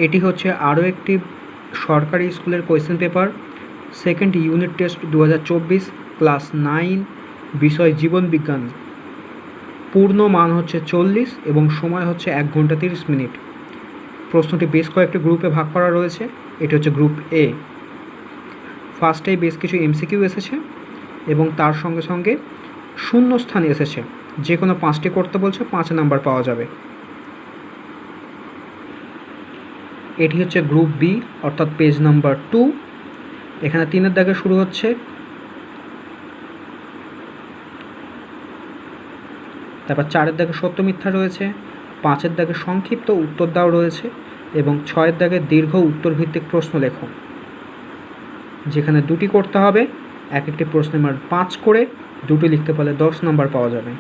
এটি হচ্ছে আরও একটি সরকারি স্কুলের question paper, second unit test 2024, class 9, বিষয় জীবনবিজ্ঞান। পূর্ণ মান হচ্ছে 40 এবং সময় হচ্ছে 1 ঘন্টা 30 মিনিট। প্রশ্নটি বেশ কয়েকটি গ্রুপে ভাগ করা রয়েছে। এটি হচ্ছে গ্রুপ এ। ফার্স্টেই বেশ কিছু এমসিকিউ এসেছে এবং তার সঙ্গে সঙ্গে শূন্যস্থান এসেছে। যে কোনো 5টি করতে বলছে, 5 নাম্বার পাওয়া যাবে। এটি হচ্ছে গ্রুপ বি, অর্থাৎ পেজ নাম্বার 2। এখানে 3-এর দাগে শুরু হচ্ছে, তারপর 4-এর দাগে সত্য মিথ্যা রয়েছে, 5-এর দাগে সংক্ষিপ্ত উত্তর দাও রয়েছে এবং 6-এর দাগে দীর্ঘ উত্তরভিত্তিক প্রশ্ন লেখো। যেখানে 2টি করতে হবে, এক একটি প্রশ্নের মান 5 করে, 2টি লিখতে পারলে 10 নাম্বার পাওয়া যাবে।